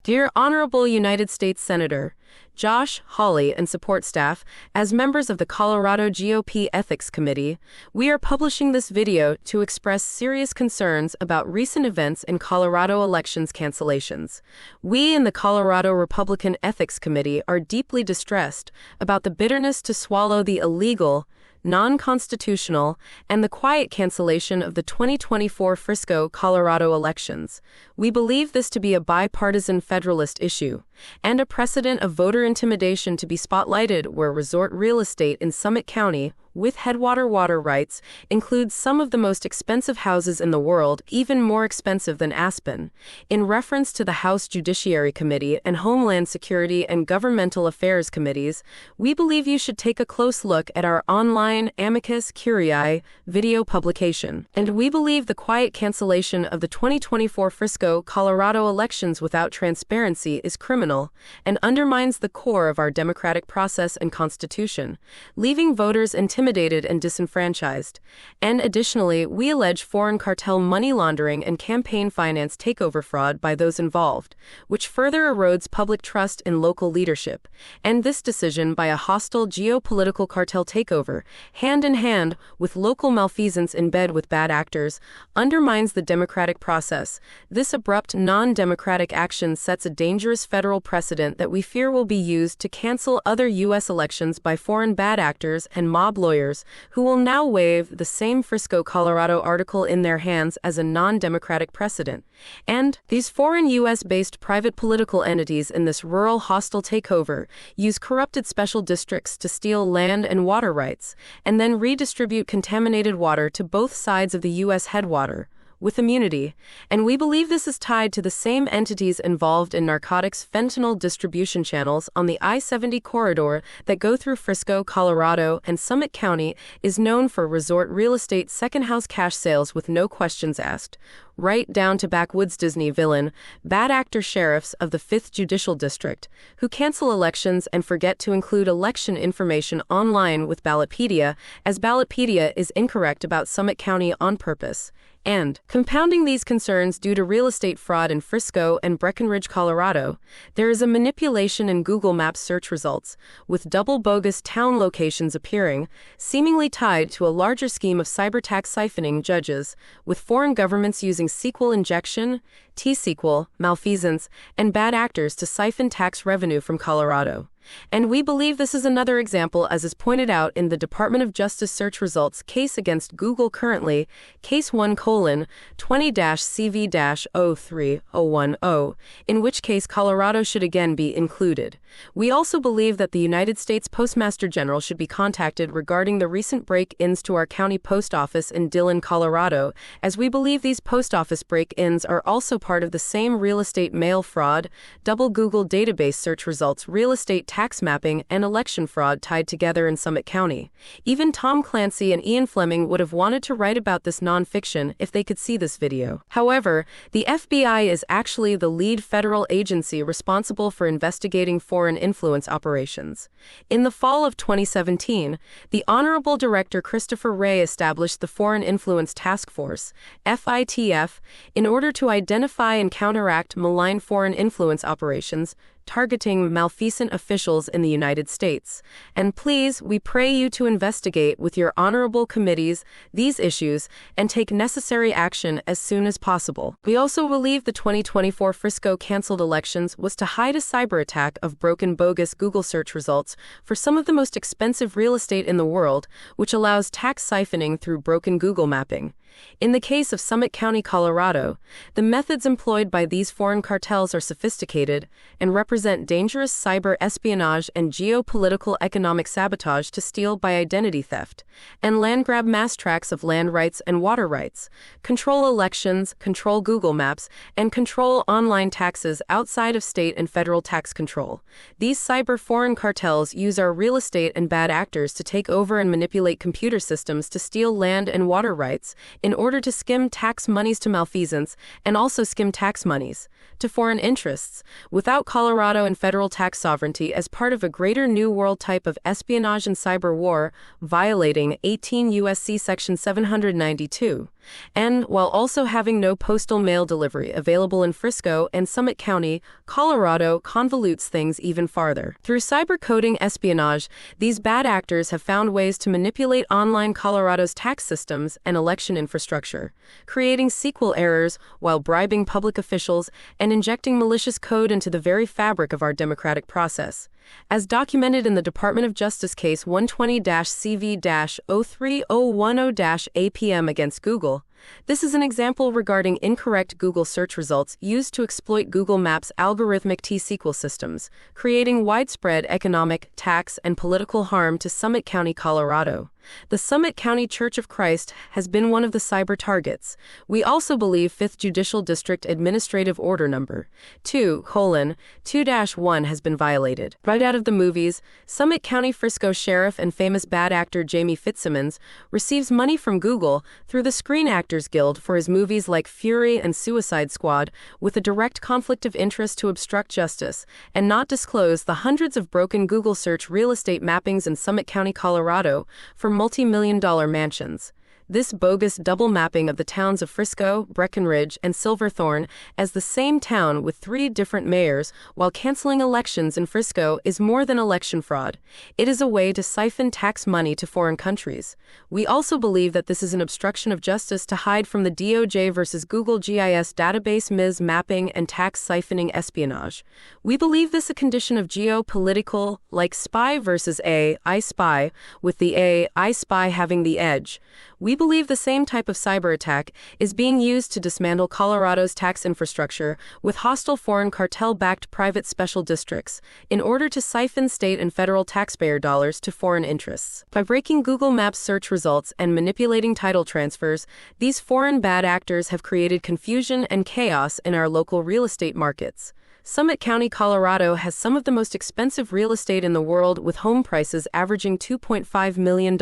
Dear Honorable United States Senator Josh Hawley and support staff, as members of the Colorado GOP Ethics Committee, we are publishing this video to express serious concerns about recent events in Colorado elections cancellations. We in the Colorado Republican Ethics Committee are deeply distressed about the bitterness to swallow the illegal, non-constitutional, and the quiet cancellation of the 2024 Frisco, Colorado elections. We believe this to be a bipartisan Federalist issue, and a precedent of voter intimidation to be spotlighted where resort real estate in Summit County, with headwater water rights, includes some of the most expensive houses in the world, even more expensive than Aspen. In reference to the House Judiciary Committee and Homeland Security and Governmental Affairs Committees, we believe you should take a close look at our online amicus curiae video publication. And we believe the quiet cancellation of the 2024 Frisco, Colorado elections without transparency is criminal and undermines the core of our democratic process and constitution, leaving voters intimidated and disenfranchised. And additionally, we allege foreign cartel money laundering and campaign finance takeover fraud by those involved, which further erodes public trust in local leadership. And this decision by a hostile geopolitical cartel takeover, hand in hand with local malfeasance in bed with bad actors, undermines the democratic process. This abrupt, non-democratic action sets a dangerous federal precedent that we fear will be used to cancel other U.S. elections by foreign bad actors and mob lawyers who will now wave the same Frisco, Colorado article in their hands as a non-democratic precedent. And these foreign U.S.-based private political entities in this rural hostile takeover use corrupted special districts to steal land and water rights, and then redistribute contaminated water to both sides of the U.S. headwater, with immunity, and we believe this is tied to the same entities involved in narcotics fentanyl distribution channels on the I-70 corridor that go through Frisco, Colorado, and Summit County is known for resort real estate second-house cash sales with no questions asked, right down to backwoods Disney villain, bad actor sheriffs of the 5th Judicial District, who cancel elections and forget to include election information online with Ballotpedia, as Ballotpedia is incorrect about Summit County on purpose. And, compounding these concerns due to real estate fraud in Frisco and Breckenridge, Colorado, there is a manipulation in Google Maps search results, with double bogus town locations appearing, seemingly tied to a larger scheme of cyber tax siphoning judges, with foreign governments using SQL injection, T-SQL, malfeasance, and bad actors to siphon tax revenue from Colorado. And we believe this is another example, as is pointed out in the Department of Justice search results case against Google currently, Case 1:20-CV-03010, in which case Colorado should again be included. We also believe that the United States Postmaster General should be contacted regarding the recent break-ins to our county post office in Dillon, Colorado, as we believe these post office break-ins are also part of the same real estate mail fraud, double Google database search results, real estate tax mapping, and election fraud tied together in Summit County. Even Tom Clancy and Ian Fleming would have wanted to write about this nonfiction if they could see this video. However, the FBI is actually the lead federal agency responsible for investigating foreign influence operations. In the fall of 2017, the Honorable Director Christopher Wray established the Foreign Influence Task Force, FITF, in order to identify and counteract malign foreign influence operations targeting malfeasant officials in the United States. And please, we pray you to investigate with your honorable committees these issues and take necessary action as soon as possible. We also believe the 2024 Frisco canceled elections was to hide a cyber attack of broken bogus Google search results for some of the most expensive real estate in the world, which allows tax siphoning through broken Google mapping. In the case of Summit County, Colorado, the methods employed by these foreign cartels are sophisticated and represent dangerous cyber espionage and geopolitical economic sabotage to steal by identity theft and land grab mass tracts of land rights and water rights, control elections, control Google Maps, and control online taxes outside of state and federal tax control. These cyber foreign cartels use our real estate and bad actors to take over and manipulate computer systems to steal land and water rights in order to skim tax monies to malfeasance and also skim tax monies to foreign interests, without Colorado and federal tax sovereignty as part of a greater New World type of espionage and cyber war, violating 18 U.S.C. Section 792. and while also having no postal mail delivery available in Frisco and Summit County, Colorado convolutes things even farther. Through cyber-coding espionage, these bad actors have found ways to manipulate online Colorado's tax systems and election infrastructure, creating SQL errors while bribing public officials and injecting malicious code into the very fabric of our democratic process. As documented in the Department of Justice case 120-CV-03010-APM against Google, this is an example regarding incorrect Google search results used to exploit Google Maps' algorithmic T-SQL systems, creating widespread economic, tax, and political harm to Summit County, Colorado. The Summit County Church of Christ has been one of the cyber targets. We also believe 5th Judicial District Administrative Order Number 2:2-1 has been violated. Right out of the movies, Summit County Frisco Sheriff and famous bad actor Jamie Fitzsimmons receives money from Google through the Screen Actors Guild for his movies like Fury and Suicide Squad, with a direct conflict of interest to obstruct justice and not disclose the hundreds of broken Google search real estate mappings in Summit County, Colorado, for multi-million-dollar mansions. This bogus double mapping of the towns of Frisco, Breckenridge, and Silverthorne as the same town with 3 different mayors while canceling elections in Frisco is more than election fraud. It is a way to siphon tax money to foreign countries. We also believe that this is an obstruction of justice to hide from the DOJ versus Google GIS database MIS mapping and tax siphoning espionage. We believe this a condition of geopolitical, like spy versus I spy, with the I spy having the edge. We believe the same type of cyber attack is being used to dismantle Colorado's tax infrastructure with hostile foreign cartel-backed private special districts in order to siphon state and federal taxpayer dollars to foreign interests. By breaking Google Maps search results and manipulating title transfers, these foreign bad actors have created confusion and chaos in our local real estate markets. Summit County, Colorado has some of the most expensive real estate in the world, with home prices averaging $2.5 million,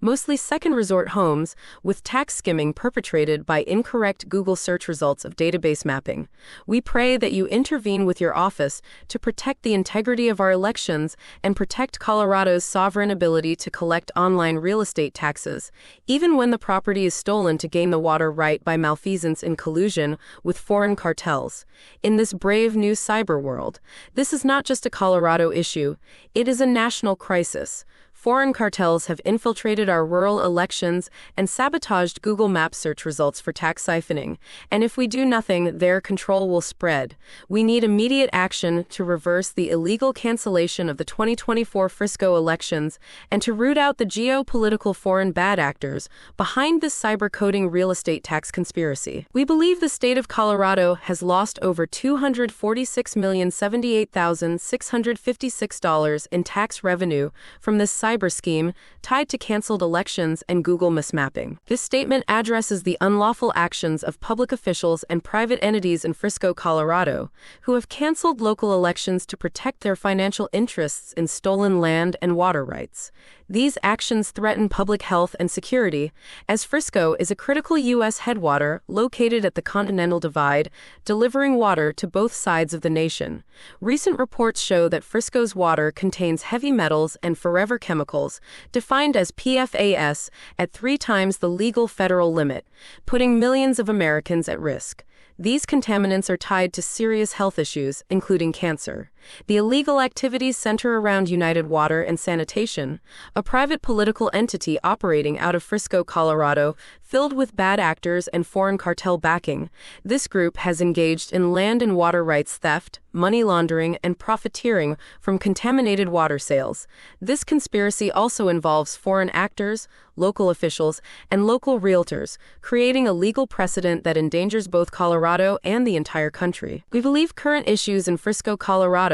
mostly second resort homes, with tax skimming perpetrated by incorrect Google search results of database mapping. We pray that you intervene with your office to protect the integrity of our elections and protect Colorado's sovereign ability to collect online real estate taxes, even when the property is stolen to gain the water right by malfeasance in collusion with foreign cartels. In this brave new cyber world, this is not just a Colorado issue, it is a national crisis. Foreign cartels have infiltrated our rural elections and sabotaged Google Maps search results for tax siphoning, and if we do nothing, their control will spread. We need immediate action to reverse the illegal cancellation of the 2024 Frisco elections and to root out the geopolitical foreign bad actors behind this cyber-coding real estate tax conspiracy. We believe the state of Colorado has lost over $246,078,656 in tax revenue from this cyber scheme tied to canceled elections and Google mismapping. This statement addresses the unlawful actions of public officials and private entities in Frisco, Colorado, who have canceled local elections to protect their financial interests in stolen land and water rights. These actions threaten public health and security, as Frisco is a critical U.S. headwater located at the Continental Divide, delivering water to both sides of the nation. Recent reports show that Frisco's water contains heavy metals and forever chemicals, defined as PFAS, at 3 times the legal federal limit, putting millions of Americans at risk. These contaminants are tied to serious health issues, including cancer. The illegal activities center around United Water and Sanitation, a private political entity operating out of Frisco, Colorado, filled with bad actors and foreign cartel backing. This group has engaged in land and water rights theft, money laundering, and profiteering from contaminated water sales. This conspiracy also involves foreign actors, local officials, and local realtors, creating a legal precedent that endangers both Colorado and the entire country. We believe current issues in Frisco, Colorado,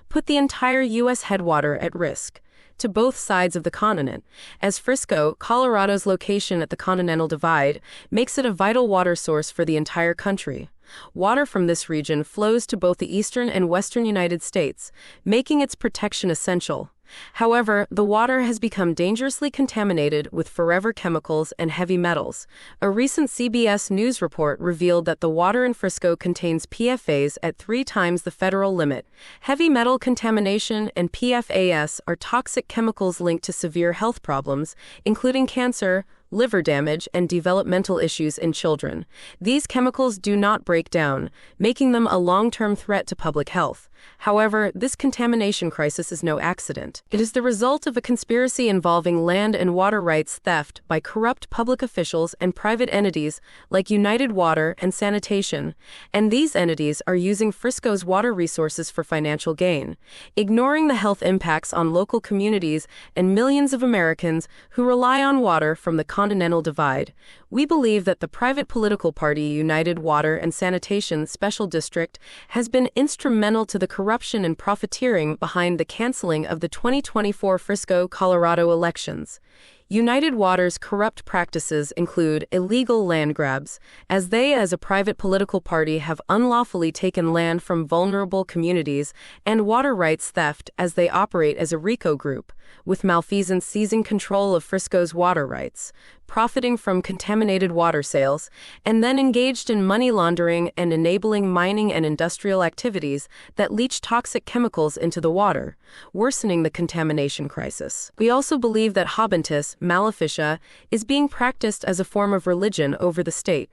put the entire U.S. headwater at risk to both sides of the continent, as Frisco, Colorado's location at the Continental Divide, makes it a vital water source for the entire country. Water from this region flows to both the eastern and western United States, making its protection essential. However, the water has become dangerously contaminated with forever chemicals and heavy metals. A recent CBS News report revealed that the water in Frisco contains PFAS at 3 times the federal limit. Heavy metal contamination and PFAS are toxic chemicals linked to severe health problems, including cancer, liver damage, and developmental issues in children. These chemicals do not break down, making them a long-term threat to public health. However, this contamination crisis is no accident. It is the result of a conspiracy involving land and water rights theft by corrupt public officials and private entities like United Water and Sanitation, and these entities are using Frisco's water resources for financial gain, ignoring the health impacts on local communities and millions of Americans who rely on water from the Continental Divide. We believe that the private political party United Water and Sanitation Special District has been instrumental to the corruption and profiteering behind the canceling of the 2024 Frisco, Colorado elections. United Water's corrupt practices include illegal land grabs, as they as a private political party have unlawfully taken land from vulnerable communities, and water rights theft as they operate as a RICO group, with malfeasance seizing control of Frisco's water rights, profiting from contaminated water sales, and then engaged in money laundering and enabling mining and industrial activities that leach toxic chemicals into the water, worsening the contamination crisis. We also believe that habentus maleficia is being practiced as a form of religion over the state,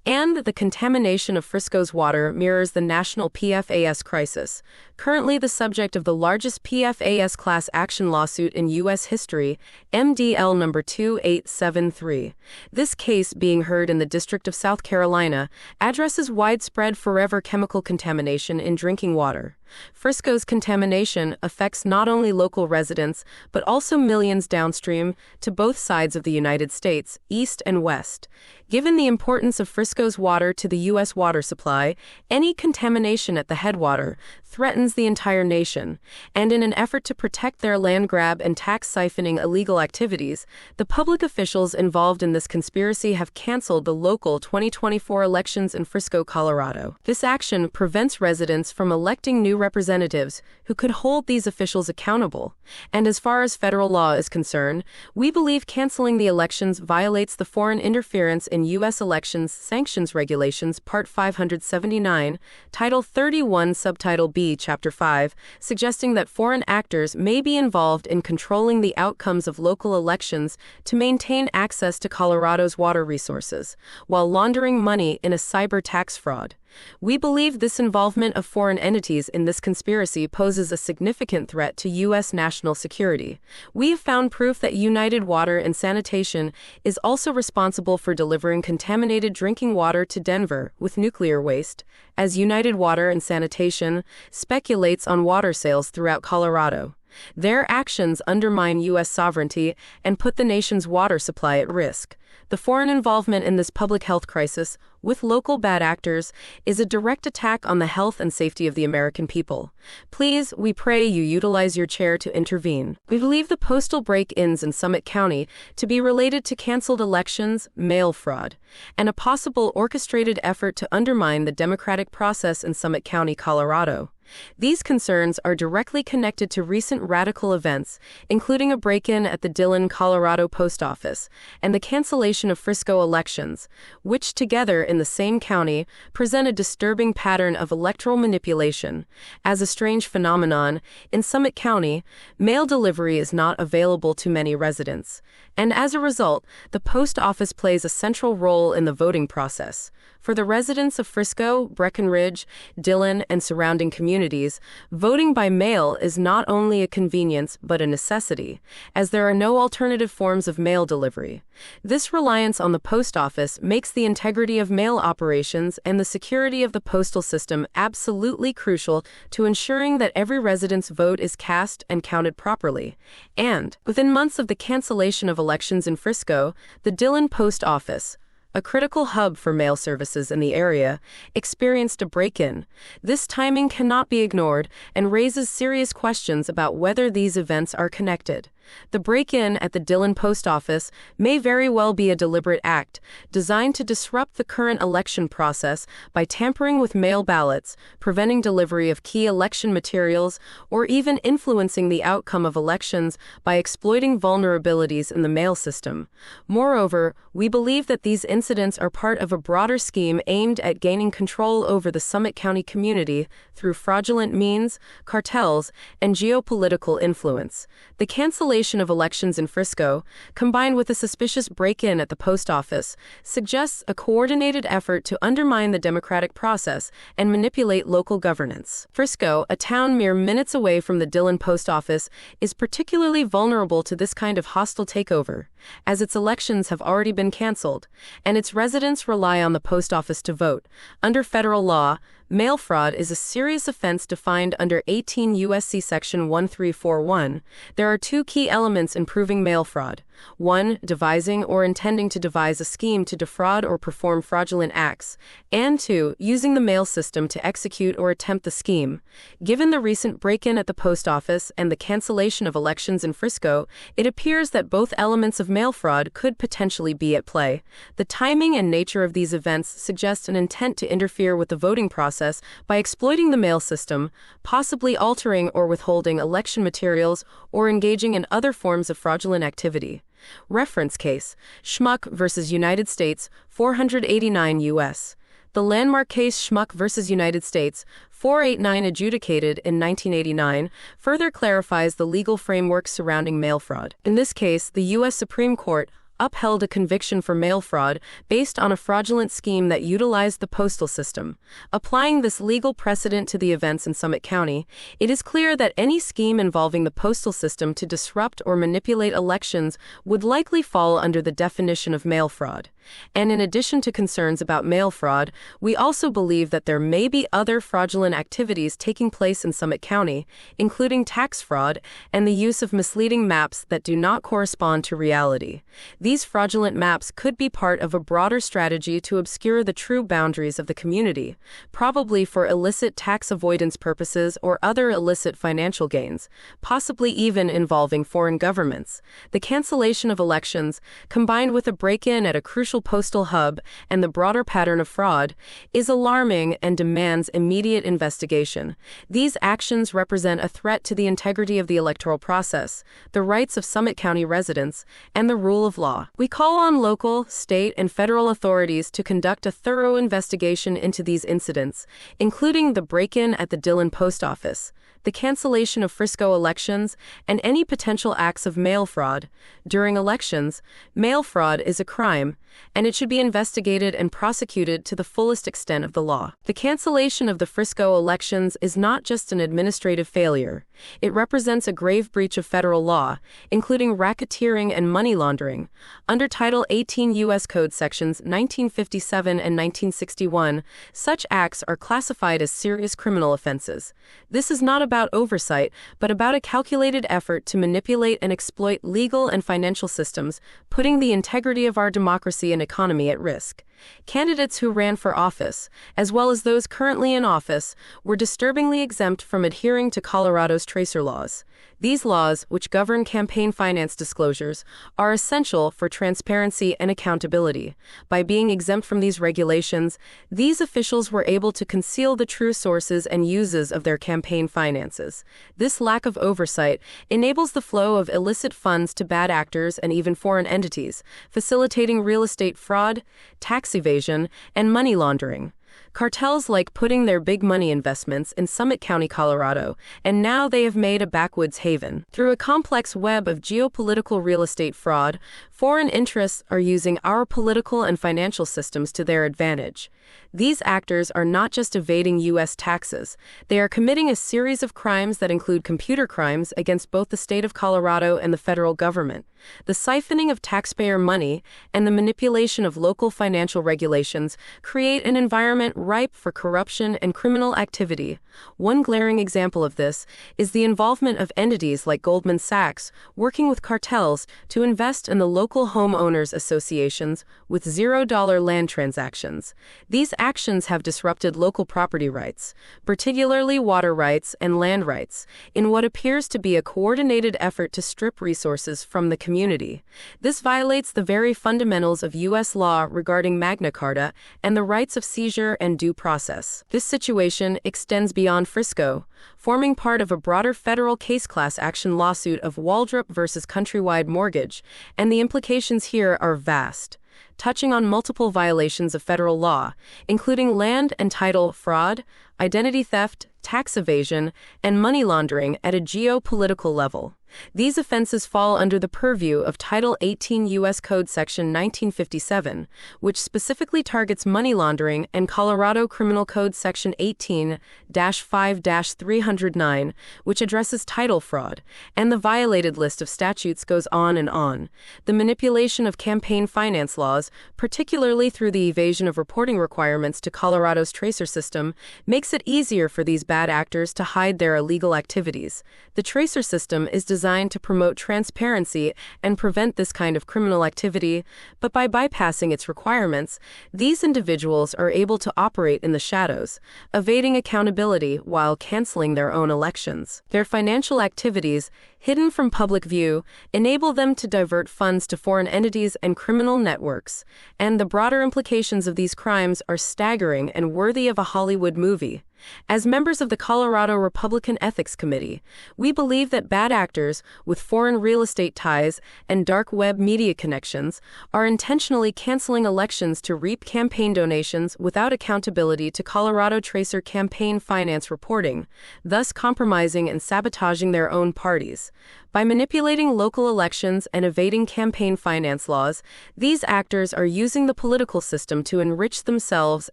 and the contamination of Frisco's water mirrors the national PFAS crisis, currently the subject of the largest PFAS class action lawsuit in U.S. history, MDL number 2873. This case, being heard in the District of South Carolina, addresses widespread forever chemical contamination in drinking water. Frisco's contamination affects not only local residents, but also millions downstream to both sides of the United States, east and west. Given the importance of Frisco's water to the U.S. water supply, any contamination at the headwater threatens the entire nation, and in an effort to protect their land grab and tax siphoning illegal activities, the public officials involved in this conspiracy have canceled the local 2024 elections in Frisco, Colorado. This action prevents residents from electing new representatives who could hold these officials accountable, and as far as federal law is concerned, we believe canceling the elections violates the Foreign Interference in U.S. Elections Sanctions Regulations Part 579, Title 31, Subtitle B, Chapter 5, suggesting that foreign actors may be involved in controlling the outcomes of local elections to maintain access to Colorado's water resources, while laundering money in a cyber tax fraud. We believe this involvement of foreign entities in this conspiracy poses a significant threat to U.S. national security. We have found proof that United Water and Sanitation is also responsible for delivering contaminated drinking water to Denver with nuclear waste, as United Water and Sanitation speculates on water sales throughout Colorado. Their actions undermine U.S. sovereignty and put the nation's water supply at risk. The foreign involvement in this public health crisis, with local bad actors, is a direct attack on the health and safety of the American people. Please, we pray you utilize your chair to intervene. We believe the postal break-ins in Summit County to be related to canceled elections, mail fraud, and a possible orchestrated effort to undermine the democratic process in Summit County, Colorado. These concerns are directly connected to recent radical events, including a break-in at the Dillon, Colorado post office, and the cancellation of Frisco elections, which together in the same county present a disturbing pattern of electoral manipulation. As a strange phenomenon, in Summit County, mail delivery is not available to many residents, and as a result, the post office plays a central role in the voting process. For the residents of Frisco, Breckenridge, Dillon, and surrounding communities, voting by mail is not only a convenience but a necessity, as there are no alternative forms of mail delivery. This reliance on the post office makes the integrity of mail operations and the security of the postal system absolutely crucial to ensuring that every resident's vote is cast and counted properly. And, within months of the cancellation of elections in Frisco, the Dillon post office, a critical hub for mail services in the area, experienced a break-in. This timing cannot be ignored and raises serious questions about whether these events are connected. The break-in at the Dillon post office may very well be a deliberate act designed to disrupt the current election process by tampering with mail ballots, preventing delivery of key election materials, or even influencing the outcome of elections by exploiting vulnerabilities in the mail system. Moreover, we believe that these incidents are part of a broader scheme aimed at gaining control over the Summit County community through fraudulent means, cartels, and geopolitical influence. The cancellation cancellation of elections in Frisco, combined with a suspicious break-in at the post office, suggests a coordinated effort to undermine the democratic process and manipulate local governance. Frisco, a town mere minutes away from the Dillon post office, is particularly vulnerable to this kind of hostile takeover, as its elections have already been canceled, and its residents rely on the post office to vote. Under federal law, mail fraud is a serious offense defined under 18 U.S.C. Section 1341. There are two key elements in proving mail fraud. 1. Devising or intending to devise a scheme to defraud or perform fraudulent acts. And 2. Using the mail system to execute or attempt the scheme. Given the recent break-in at the post office and the cancellation of elections in Frisco, it appears that both elements of mail fraud could potentially be at play. The timing and nature of these events suggest an intent to interfere with the voting process by exploiting the mail system, possibly altering or withholding election materials, or engaging in other forms of fraudulent activity. Reference case: Schmuck v. United States, 489 U.S. The landmark case Schmuck v. United States, 489, adjudicated in 1989, further clarifies the legal framework surrounding mail fraud. In this case, the U.S. Supreme Court upheld a conviction for mail fraud based on a fraudulent scheme that utilized the postal system. Applying this legal precedent to the events in Summit County, it is clear that any scheme involving the postal system to disrupt or manipulate elections would likely fall under the definition of mail fraud. And in addition to concerns about mail fraud, we also believe that there may be other fraudulent activities taking place in Summit County, including tax fraud and the use of misleading maps that do not correspond to reality. These fraudulent maps could be part of a broader strategy to obscure the true boundaries of the community, probably for illicit tax avoidance purposes or other illicit financial gains, possibly even involving foreign governments. The cancellation of elections, combined with a break-in at a crucial postal hub and the broader pattern of fraud, is alarming and demands immediate investigation. These actions represent a threat to the integrity of the electoral process, the rights of Summit County residents, and the rule of law. We call on local, state, and federal authorities to conduct a thorough investigation into these incidents, including the break-in at the Dillon post office, the cancellation of Frisco elections, and any potential acts of mail fraud. During elections, mail fraud is a crime, and it should be investigated and prosecuted to the fullest extent of the law. The cancellation of the Frisco elections is not just an administrative failure. It represents a grave breach of federal law, including racketeering and money laundering. Under Title 18 U.S. Code Sections 1957 and 1961, such acts are classified as serious criminal offenses. This is not about oversight, but about a calculated effort to manipulate and exploit legal and financial systems, putting the integrity of our democracy and economy at risk. Candidates who ran for office, as well as those currently in office, were disturbingly exempt from adhering to Colorado's tracer laws. These laws, which govern campaign finance disclosures, are essential for transparency and accountability. By being exempt from these regulations, these officials were able to conceal the true sources and uses of their campaign finances. This lack of oversight enables the flow of illicit funds to bad actors and even foreign entities, facilitating real estate fraud, tax evasion, and money laundering. Cartels like putting their big money investments in Summit County, Colorado, and now they have made a backwoods haven. Through a complex web of geopolitical real estate fraud, foreign interests are using our political and financial systems to their advantage. These actors are not just evading U.S. taxes, they are committing a series of crimes that include computer crimes against both the state of Colorado and the federal government. The siphoning of taxpayer money and the manipulation of local financial regulations create an environment ripe for corruption and criminal activity. One glaring example of this is the involvement of entities like Goldman Sachs working with cartels to invest in the local homeowners associations with $0 land transactions. These actions have disrupted local property rights, particularly water rights and land rights, in what appears to be a coordinated effort to strip resources from the community. This violates the very fundamentals of U.S. law regarding Magna Carta and the rights of seizure and due process. This situation extends beyond Frisco, forming part of a broader federal case class action lawsuit of Waldrop versus Countrywide Mortgage, and the implications here are vast, touching on multiple violations of federal law, including land and title fraud, identity theft, tax evasion, and money laundering at a geopolitical level. These offenses fall under the purview of Title 18 U.S. Code Section 1957, which specifically targets money laundering, and Colorado Criminal Code Section 18-5-309, which addresses title fraud, and the violated list of statutes goes on and on. The manipulation of campaign finance laws, particularly through the evasion of reporting requirements to Colorado's tracer system, makes it easier for these bad actors to hide their illegal activities. The tracer system is designed to promote transparency and prevent this kind of criminal activity, but by bypassing its requirements, these individuals are able to operate in the shadows, evading accountability while canceling their own elections. Their financial activities, hidden from public view, enable them to divert funds to foreign entities and criminal networks, and the broader implications of these crimes are staggering and worthy of a Hollywood movie. As members of the Colorado Republican Ethics Committee, we believe that bad actors with foreign real estate ties and dark web media connections are intentionally canceling elections to reap campaign donations without accountability to Colorado Tracer campaign finance reporting, thus compromising and sabotaging their own parties. By manipulating local elections and evading campaign finance laws, these actors are using the political system to enrich themselves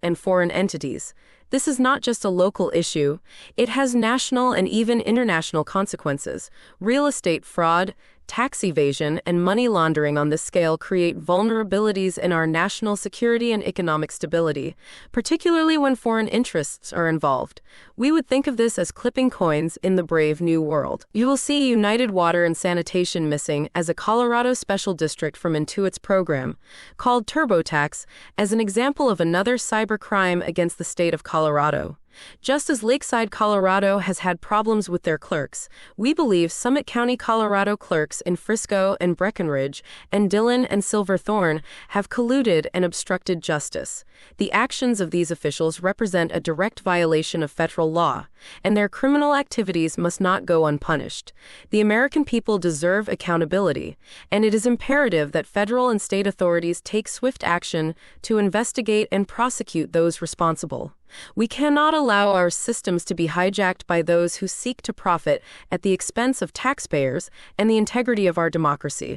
and foreign entities. This is not just a local issue, it has national and even international consequences. Real estate fraud, tax evasion, and money laundering on this scale create vulnerabilities in our national security and economic stability, particularly when foreign interests are involved. We would think of this as clipping coins in the brave new world. You will see United Water and Sanitation missing as a Colorado special district from Intuit's program, called TurboTax, as an example of another cyber crime against the state of Colorado. Just as Lakeside, Colorado has had problems with their clerks, we believe Summit County, Colorado clerks in Frisco and Breckenridge and Dillon and Silverthorne have colluded and obstructed justice. The actions of these officials represent a direct violation of federal law, and their criminal activities must not go unpunished. The American people deserve accountability, and it is imperative that federal and state authorities take swift action to investigate and prosecute those responsible. We cannot allow our systems to be hijacked by those who seek to profit at the expense of taxpayers and the integrity of our democracy.